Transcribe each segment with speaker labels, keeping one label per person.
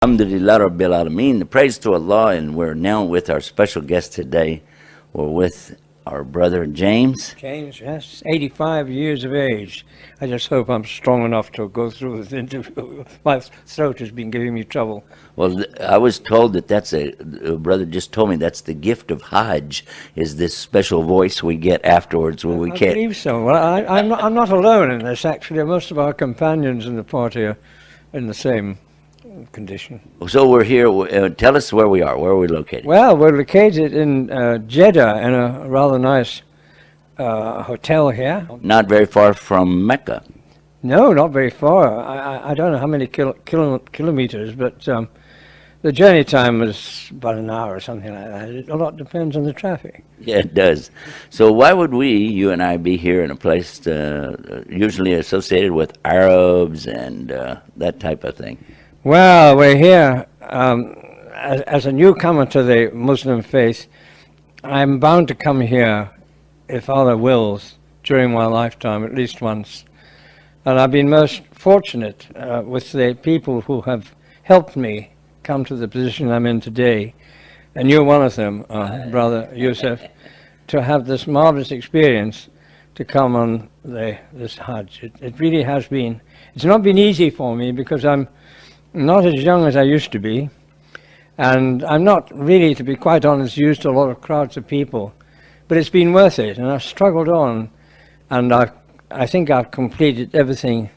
Speaker 1: Alhamdulillah Rabbil Alameen. Praise to Allah, and we're now with our special guest today. We're with our brother James.
Speaker 2: James, yes, 85 years of age. I just hope I'm strong enough to go through this interview. My throat has been giving me trouble.
Speaker 1: Well, I was told that brother just told me that's the gift of hajj, is this special voice we get afterwards when we
Speaker 2: I
Speaker 1: can't.
Speaker 2: believe so. Well, I'm not alone in this, actually. Most of our companions in the party are in the same condition.
Speaker 1: So we're here. Tell us where we are. Where are we located?
Speaker 2: Well, we're located in Jeddah in a rather nice hotel here.
Speaker 1: Not very far from Mecca.
Speaker 2: No, not very far. I don't know how many kilometers, but the journey time was about an hour or something like that. A lot depends on the traffic.
Speaker 1: Yeah, it does. So why would you and I, be here in a place usually associated with Arabs and that type of thing?
Speaker 2: Well, we're here as a newcomer to the Muslim faith. I'm bound to come here, if Allah wills, during my lifetime at least once. And I've been most fortunate with the people who have helped me come to the position I'm in today. And you're one of them, Brother Yusuf, to have this marvelous experience to come on this Hajj. It really has been. It's not been easy for me because I'm not as young as I used to be, and I'm not really, to be quite honest, used to a lot of crowds of people, but it's been worth it, and I've struggled on, and I think I've completed everything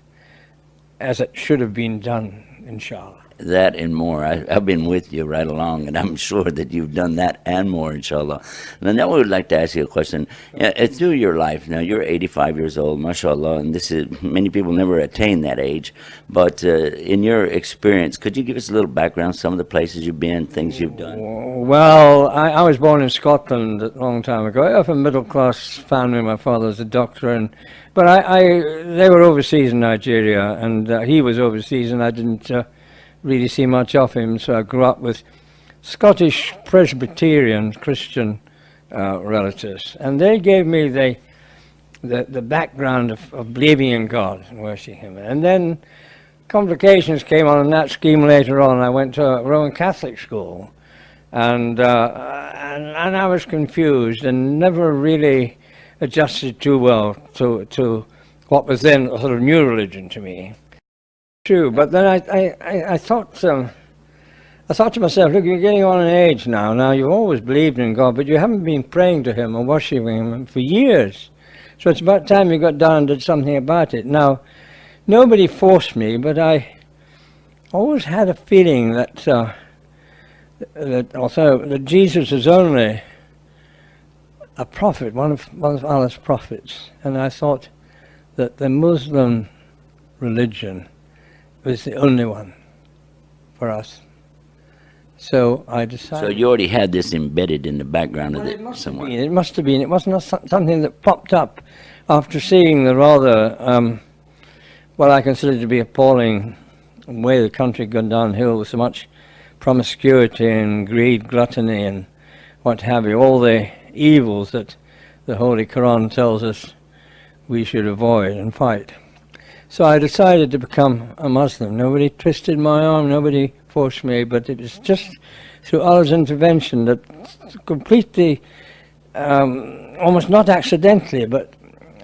Speaker 2: as it should have been done, inshallah.
Speaker 1: That and more. I've been with you right along, and I'm sure that you've done that and more, inshallah. And now we would like to ask you a question. Through your life, now you're 85 years old, mashallah, and many people never attain that age. But in your experience, could you give us a little background, some of the places you've been, things you've done?
Speaker 2: Well, I was born in Scotland a long time ago. I have a middle-class family. My father was a doctor, but they were overseas in Nigeria, and he was overseas, and I didn't really see much of him, so I grew up with Scottish Presbyterian Christian relatives, and they gave me the background of believing in God and worshipping Him. And then complications came on in that scheme later on. I went to a Roman Catholic school, and I was confused and never really adjusted too well to what was then a sort of new religion to me. True, but then I thought to myself, look, you're getting on in age now. Now, you've always believed in God, but you haven't been praying to Him and worshiping Him for years. So it's about time you got down and did something about it. Now, nobody forced me, but I always had a feeling that that Jesus is only a prophet, one of Allah's prophets, and I thought that the Muslim religion was the only one for us. So I decided.
Speaker 1: So you already had this embedded in the background of
Speaker 2: Well,
Speaker 1: it somewhere.
Speaker 2: It must have been. It wasn't something that popped up after seeing the rather, what I consider to be appalling way the country gone downhill with so much promiscuity and greed, gluttony and what have you, all the evils that the Holy Quran tells us we should avoid and fight. So I decided to become a Muslim. Nobody twisted my arm, nobody forced me, but it was just through Allah's intervention that completely, almost not accidentally, but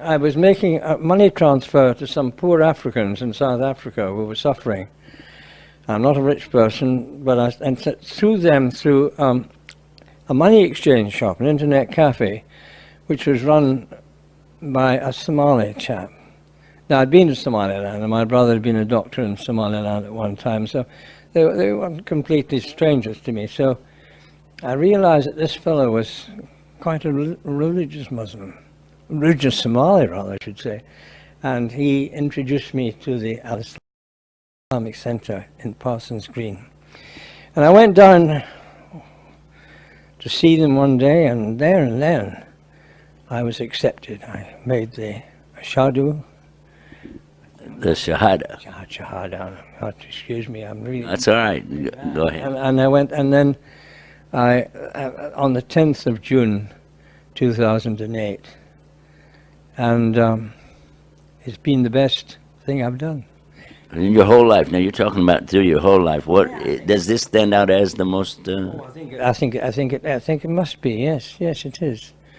Speaker 2: I was making a money transfer to some poor Africans in South Africa who were suffering. I'm not a rich person, but through a money exchange shop, an internet cafe, which was run by a Somali chap. Now, I'd been to Somaliland, and my brother had been a doctor in Somaliland at one time, so they weren't completely strangers to me. So I realized that this fellow was quite a religious Muslim, religious Somali, rather, I should say. And he introduced me to the Islamic Center in Parsons Green. And I went down to see them one day, and there and then I was accepted. I made the Ashadu.
Speaker 1: The Shahada.
Speaker 2: Shahada. Excuse me, I'm really.
Speaker 1: That's all right. Go ahead.
Speaker 2: And I went, and then I on the 10th of June, 2008, and it's been the best thing I've done.
Speaker 1: In your whole life. Now you're talking about through your whole life. What does this stand out as the most?
Speaker 2: I think it must be. Yes, it is.